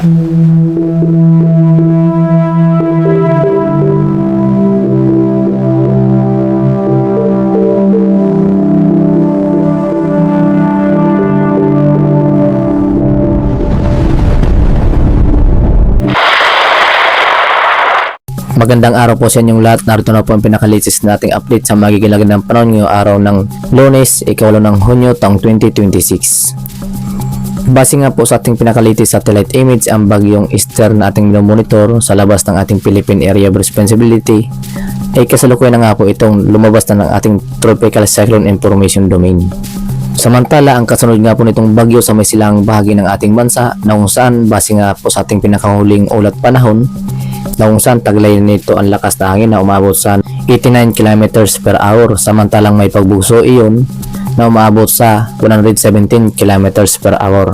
Magandang araw po sa inyong lahat. Narito na po ang pinaka-latest nating update sa magiging ng panahon ngayong araw ng Lunes, ika-8 ng Hunyo, taong 2026. Base nga po sa ating pinaka-latest satellite image, ang bagyong Esther na ating monitor sa labas ng ating Philippine Area of Responsibility ay kasalukuyan na nga po itong lumabas na ng ating Tropical Cyclone Information Domain. Samantala, ang kasunod nga po nitong bagyo sa may silang bahagi ng ating bansa na kung saan base nga po sa ating pinakahuling ulat panahon na kung saan taglay nito ang lakas na hangin na umabot sa 89 km per hour, samantalang may pagbugso iyon na umabot sa 117 km per hour,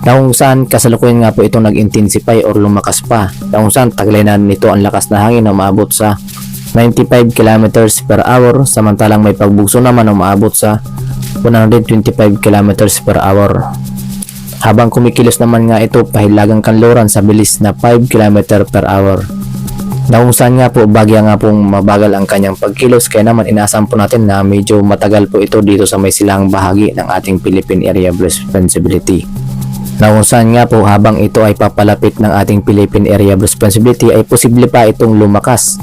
na kung saan kasalukuyan nga po itong nag-intensify or lumakas pa, na kung saan taglay na nito ang lakas na hangin na umabot sa 95 km per hour, samantalang may pagbugso naman na umabot sa 125 km per hour. Habang kumikilos naman nga ito pahilagang kanluran sa bilis na 5 km per hour. Na kung saan nga po bagya nga pong mabagal ang kanyang pagkilos, kaya naman inaasahan po natin na medyo matagal po ito dito sa may silang bahagi ng ating Philippine Area of Responsibility. Na kung saan nga po habang ito ay papalapit ng ating Philippine Area of Responsibility ay posible pa itong lumakas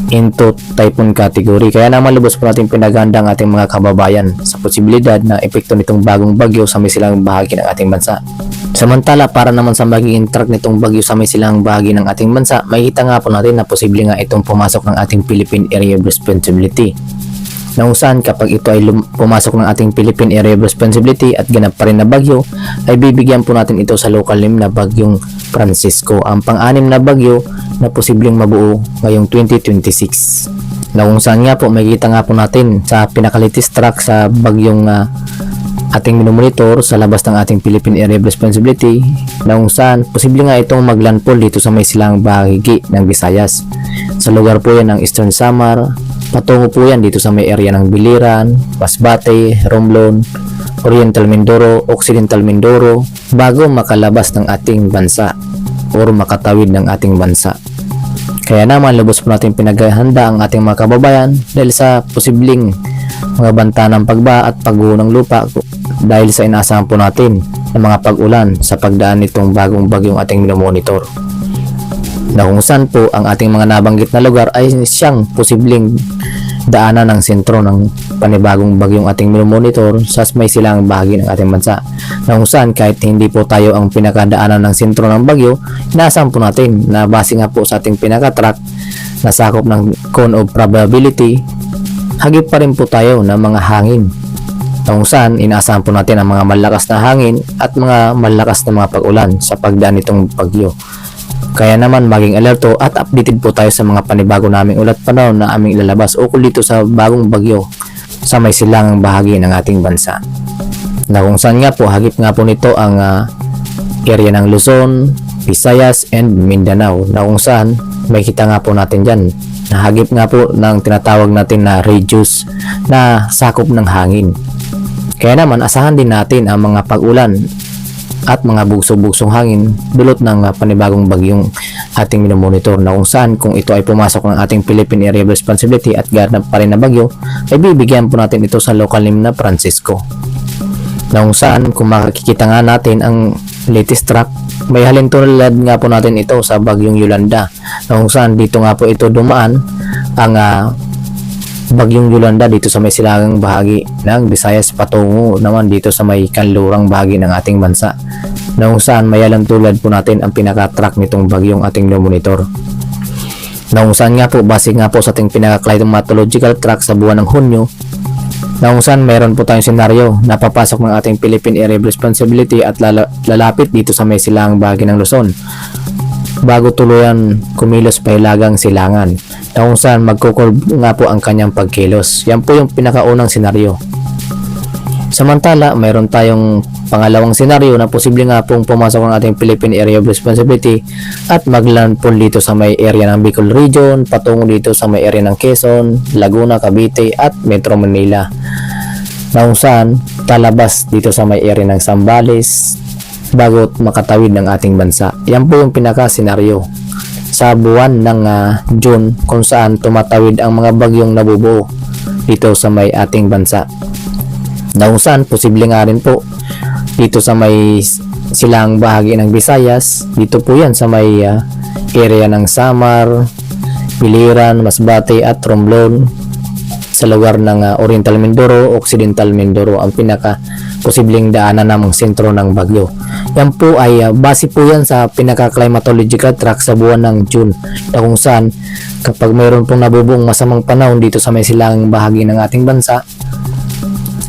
into typhoon category. Kaya naman lubos po natin pinaghanda ang ating mga kababayan sa posibilidad na epekto nitong bagong bagyo sa may silang bahagi ng ating bansa. Samantala, para naman sa magiging track nitong bagyo sa may silang bahagi ng ating bansa, makikita nga po natin na posible nga itong pumasok ng ating Philippine Area of Responsibility. Na kung saan kapag ito ay pumasok ng ating Philippine Area of Responsibility at ganap pa rin na bagyo, ay bibigyan po natin ito sa local name na bagyong Francisco, ang pang-anim na bagyo na posibleng mabuo ngayong 2026. Na kung saan nga po makikita nga po natin sa pinaka-latest track sa bagyong ating minomonitor sa labas ng ating Philippine Area of Responsibility, na kung saan posible nga itong maglandfall dito sa may silang bahagi ng Visayas. Sa lugar po yan ng Eastern Samar, patungo po yan dito sa may area ng Biliran, Masbate, Romblon, Oriental Mindoro, Occidental Mindoro, bago makalabas ng ating bansa or makatawid ng ating bansa. Kaya naman lubos po natin pinaghahanda ang ating mga kababayan dahil sa posibleng mga banta ng pagba at pagguho ng lupa, dahil sa inaasahan po natin ng mga pag-ulan sa pagdaan nitong bagong bagyong ating minomonitor. Na kung saan po ang ating mga nabanggit na lugar ay siyang posibleng daanan ng sentro ng panibagong bagyong ating minomonitor sa may silang bahagi ng ating bansa. Na kung saan kahit hindi po tayo ang pinakadaanan ng sentro ng bagyo, inaasahan po natin na base nga po sa ating pinaka-track na sakop ng cone of probability, hagip pa rin po tayo ng mga hangin. Na kung saan inaasahan po natin ang mga malakas na hangin at mga malakas na mga pag-ulan sa pagdaan nitong bagyo. Kaya naman maging alerto at updated po tayo sa mga panibago naming ulat panahon na aming ilalabas ukol dito sa bagong bagyo sa may silangang bahagi ng ating bansa. Na kung saan nga po hagip nga po nito ang area ng Luzon, Visayas and Mindanao, na kung saan may kita nga po natin dyan na hagip nga po ng tinatawag natin na radius na sakop ng hangin. Kaya naman asahan din natin ang mga pag-ulan at mga bugso-bugsong hangin dulot ng panibagong bagyong ating minomonitor, na kung saan kung ito ay pumasok ng ating Philippine Area of Responsibility at ganap pa rin na bagyo, ay bibigyan po natin ito sa local name na Francisco. Na kung saan kung makikita nga natin ang latest track, may halintulad nga po natin ito sa bagyong Yolanda, na kung saan dito nga po ito dumaan ang bagyong Yolanda dito sa may silangang bahagi ng Visayas patungo naman dito sa may kanlurang bahagi ng ating bansa, na kung saan may tulad po natin ang pinaka-track nitong bagyong ating monitor. Na kung saan nga po base nga po sa ating pinaka-climatological track sa buwan ng Hunyo, na kung saan mayroon po tayong senaryo na papasok ng ating Philippine Area of Responsibility at lalapit dito sa may silangang bahagi ng Luzon bago tuluyan kumilos pahilagang silangan, na kung saan magkukurb nga po ang kanyang pagkilos. Yan po yung pinakaunang senaryo. Samantala, mayroon tayong pangalawang senaryo na posible nga pong pumasok ang ating Philippine Area of Responsibility at maglandfall dito sa may area ng Bicol Region, patungo dito sa may area ng Quezon, Laguna, Cavite at Metro Manila, na kung saan talabas dito sa may area ng Zambales, bago makatawid ng ating bansa. Yan po yung pinaka-senaryo sa buwan ng June kung saan tumatawid ang mga bagyong nabubuo dito sa may ating bansa. Na kung saan posible nga rin po dito sa may silang bahagi ng Visayas, dito po yan sa may area ng Samar, Biliran, Masbate at Romblon, sa lugar ng Oriental Mindoro, Occidental Mindoro ang pinaka posibleng daanan ng sentro ng bagyo. Yan po ay base po yan sa pinaka climatological track sa buwan ng June, na kung saan kapag mayroon pong nabubuong masamang panahon dito sa may silangang bahagi ng ating bansa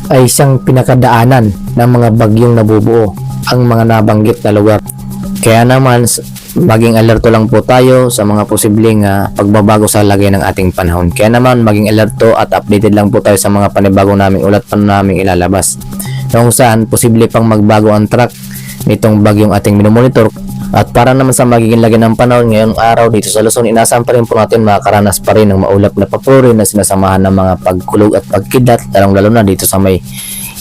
ay siyang pinakadaanan ng mga bagyong nabubuo ang mga nabanggit na lugar. Kaya naman maging alerto lang po tayo sa mga posibleng pagbabago sa lagay ng ating panahon. Kaya naman maging alerto at updated lang po tayo sa mga panibago naming ulat pa naming ilalabas. Kung saan posible pang magbago ang track nitong bagyong ating minomonitor. At para naman sa magiging lagay ng panahon ngayong araw dito sa Luzon, inaasahan pa rin po natin makakaranas pa rin ng maulap na papuri na sinasamahan ng mga pagkulog at pagkidlat, lalong-lalo na dito sa may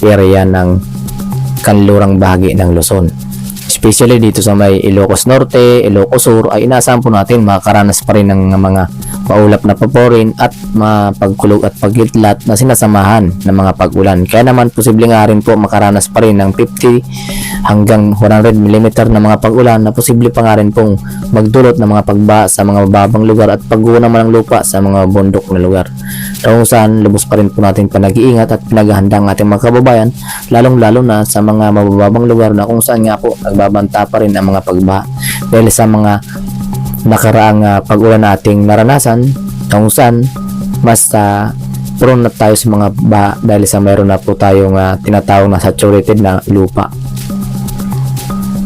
area ng kanlurang bahagi ng Luzon. Especially dito sa may Ilocos Norte, Ilocos Sur ay inaasahan po natin makakaranas pa rin ng mga maulap na paporin at mapagkulog at pagkidlat na sinasamahan ng mga pag-ulan. Kaya naman posible nga rin po makaranas pa rin ng 50 hanggang 100 mm na mga pag-ulan na posible pa nga rin pong magdulot ng mga pagbaha sa mga mababang lugar at pagguho naman ng lupa sa mga bundok na lugar. Kung saan lubos pa rin po natin panag-iingat at pinaghahanda ang ating mga kababayan, lalong-lalo na sa mga mababang lugar na kung saan nga po nagbabanta pa rin ang mga pagbaha dahil sa mga nakaraang pag-ulan na ating naranasan, kung saan mas prone na tayo sa mga baha dahil sa mayroon na po tayong tinatawag na saturated na lupa.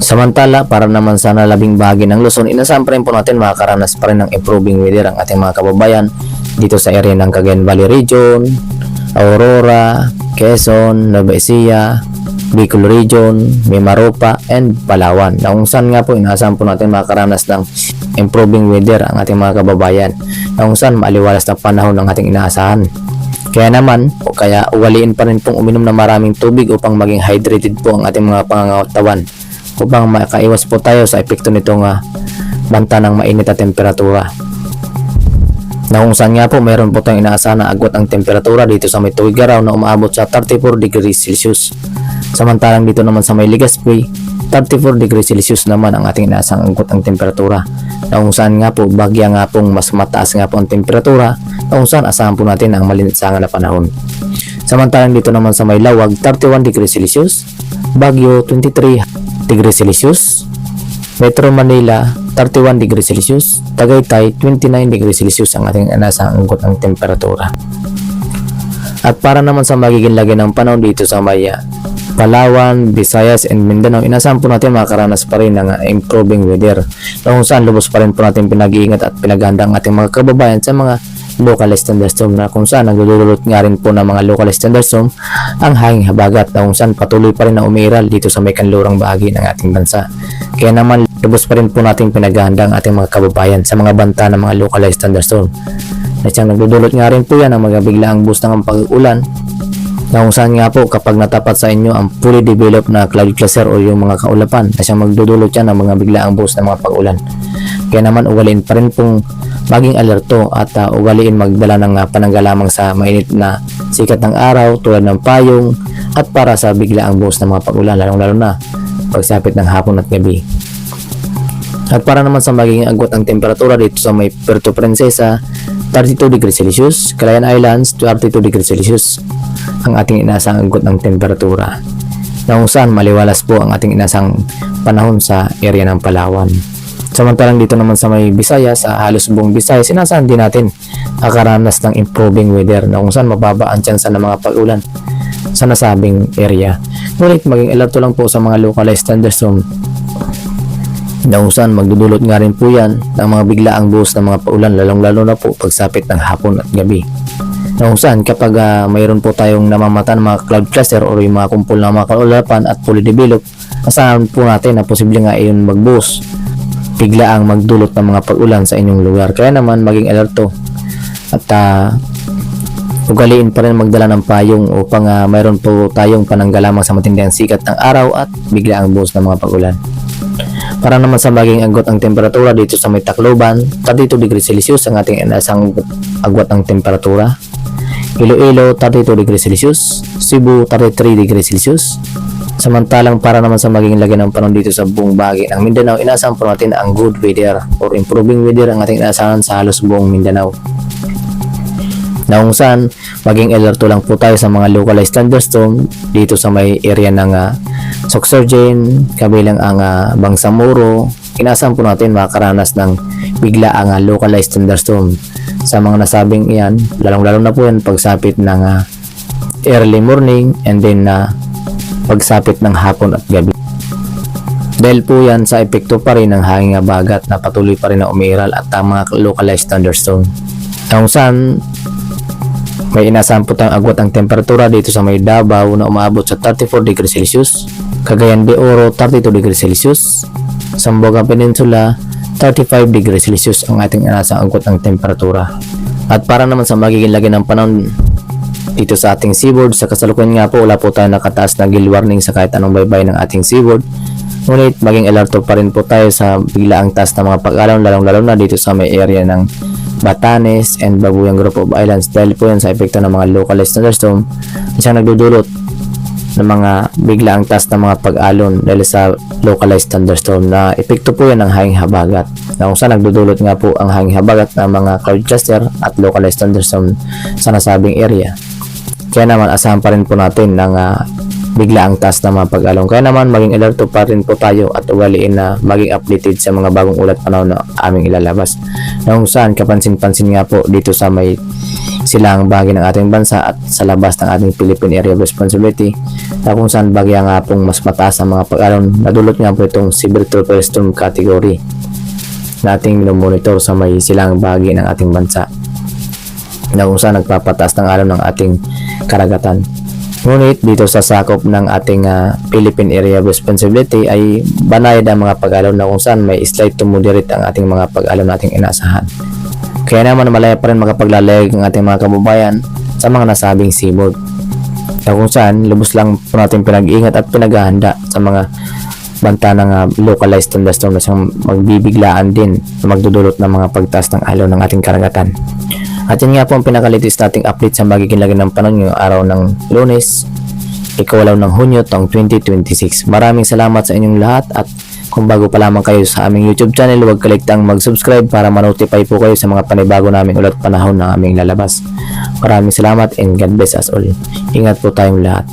Samantala, para naman sa nalabing bahagi ng Luzon, inasahan pa rin po natin makakaranas pa rin ng improving weather ang ating mga kababayan dito sa area ng Cagayan Valley Region, Aurora, Quezon, Nueva Ecija, Bicol Region, Mimaropa, and Palawan. Na kung saan nga po inaasahan po natin makakaranas ng improving weather ang ating mga kababayan. Na kung saan maaliwalas na panahon ang ating inaasahan. Kaya naman, kaya ugaliin pa rin pong uminom na maraming tubig upang maging hydrated po ang ating mga pangangatawan, upang makaiwas po tayo sa epekto nitong banta ng mainit na temperatura. Na kung saan nga po mayroon po tayong inaasahan na agwat ang temperatura dito sa may Tuguegarao na umaabot sa 34 degrees Celsius. Samantalang dito naman sa may Legazpi, 34 degrees Celsius naman ang ating inaasahang agwat ang temperatura. Na kung saan nga po bagya nga pong mas mataas nga po ang temperatura, na kung saan asahan po natin ang malinsangan na panahon. Samantalang dito naman sa may Lawag, 31 degrees Celsius, Baguio 23 degrees Celsius, Metro Manila 31 degrees Celsius, Tagaytay 29 degrees Celsius ang ating inasahang agwat ng temperatura. At para naman sa magiging lagay ng panahon dito sa may Palawan, Visayas, and Mindanao, inasahan po natin makakaranas pa rin ng improving weather. Na kung saan lubos pa rin po natin pinag-iingat at pinaghahanda ang ating mga kababayan sa mga localized thunderstorm, na kung saan nagdudulot nga rin po ng mga localized thunderstorm ang hanging habagat, na kung saan patuloy pa rin na umiiral dito sa may kanlurang bahagi ng ating bansa. Kaya naman lubos pa rin po natin pinaghahanda ang ating mga kababayan sa mga banta ng mga localized thunderstorm, na siyang nagdudulot nga rin po yan ng mga biglaang boost ng pag-ulan, na kung saan nga po kapag natapat sa inyo ang fully developed na cloud cluster o yung mga kaulapan, na siyang magdudulot yan ng mga biglaang boost ng mga pag-ulan. Kaya naman ugaliin pa rin pong maging alerto at ugaliin magdala ng panangga lamang sa mainit na sikat ng araw tulad ng payong at para sa biglaang boost ng mga pag-ulan, lalong-lalo na pagsapit ng hapon at gabi. At para naman sa magiging agwat ang temperatura dito sa may Puerto Princesa, 32 degrees Celsius, Calayan Islands 32 degrees Celsius ang ating inasang agwat ng temperatura, na kung saan maliwalas po ang ating inasang panahon sa area ng Palawan. Samantalang dito naman sa may Visayas, sa halos buong Visayas, inasahan din natin nakakaranas ng improving weather, na kung saan mababa ang tsansa ng mga pag-ulan sa nasabing area. Ngunit maging alerto lang po sa mga localized thunderstorm, na kung saan magdudulot nga rin po yan ng mga biglaang buhos ng mga paulan, lalong-lalo na po pagsapit ng hapon at gabi. Na kung saan kapag mayroon po tayong namamata ng mga cloud cluster o yung mga kumpul na mga kaulapan at fully developed, asahan po natin na posible nga iyon magbuhos, biglaang magdulot ng mga pag-ulan sa inyong lugar. Kaya naman maging alerto at ugaliin pa rin magdala ng payong upang mayroon po tayong panangga lamang sa matinding sikat ng araw at bigla ang buhos ng mga pag-ulan. Para naman sa maging agwat ang temperatura dito sa may Tacloban, 32 degrees Celsius ang ating inasang agwat ng temperatura. Iloilo, 32 degrees Celsius. Cebu, 33 degrees Celsius. Samantalang para naman sa maging lagay ng panahon dito sa buong bahagi ng Mindanao, inaasahan po natin ang good weather or improving weather ang ating inaasahan sa halos buong Mindanao. Na kung saan, maging alerto lang po tayo sa mga localized thunderstorm dito sa may area ng Sorsogon, kabilang ang Bangsamoro. Inaasahan po natin makakaranas ng bigla ang localized thunderstorm. Sa mga nasabing iyan, lalong-lalo na po yan pagsapit ng early morning and then pagsapit ng hapon at gabi. Dahil po yan sa epekto pa rin ng hangin habagat na patuloy pa rin na umiiral at mga localized thunderstorm. Kung saan, may inasahan po tayong agwat ang temperatura dito sa may Davao na umaabot sa 34 degrees Celsius, Cagayan de Oro 32 degrees Celsius, Zamboanga Peninsula 35 degrees Celsius ang ating inasang agwat ng temperatura. At para naman sa magiging lagay ng panahon dito sa ating seaboard, sa kasalukuyan nga po wala po tayo nakataas na gale warning sa kahit anong baybay ng ating seaboard. Ngunit maging alerto pa rin po tayo sa biglaang taas na mga pag-alon, lalong-lalo na dito sa may area ng Batanes and Babuyang Group of Islands dahil po yan sa epekto ng mga localized thunderstorm isang nagdudulot ng mga biglaang taas na mga pag-alon dahil sa localized thunderstorm na epekto po yan ng hanging habagat na kung saan nagdudulot nga po ang hanging habagat ng mga cloud cluster at localized thunderstorm sa nasabing area. Kaya naman asahan pa rin po natin ng biglaang taas na mga pag-alon. Kaya naman maging alerto pa rin po tayo at ugaliin na maging updated sa mga bagong ulat panahon na aming ilalabas. Na kung saan kapansin-pansin nga po dito sa may silang bahagi ng ating bansa at sa labas ng ating Philippine Area of Responsibility na kung saan bagya nga pong mas mataas ang mga pag-alon, nadulot nga po itong severe tropical storm category na ating minomonitor sa may silang bahagi ng ating bansa na kung saan nagpapataas ng alon ng ating karagatan. Ngunit dito sa sakop ng ating Philippine Area of Responsibility ay banayad ang mga pag-alon na kung saan may slight to moderate ang ating mga pag-alon na ating inaasahan. Kaya naman malaya pa rin makapaglalayag ang ating mga kababayan sa mga nasabing seaboard. Na kung saan lubos lang po natin pinag-iingat at pinaghahanda sa mga banta ng localized thunderstorm na siyang magbibiglaan din na magdudulot ng mga pagtaas ng alon ng ating karagatan. At yan nga po ang pinakalitis nating update sa magiging lagay ng panahon ngayong araw ng Lunes, ikawalaw ng Hunyo taong 2026. Maraming salamat sa inyong lahat at kung bago pa lamang kayo sa aming YouTube channel, huwag kaliktang mag-subscribe para ma-notify po kayo sa mga panibago naming ulat panahon ng aming lalabas. Maraming salamat and God bless us all. Ingat po tayong lahat.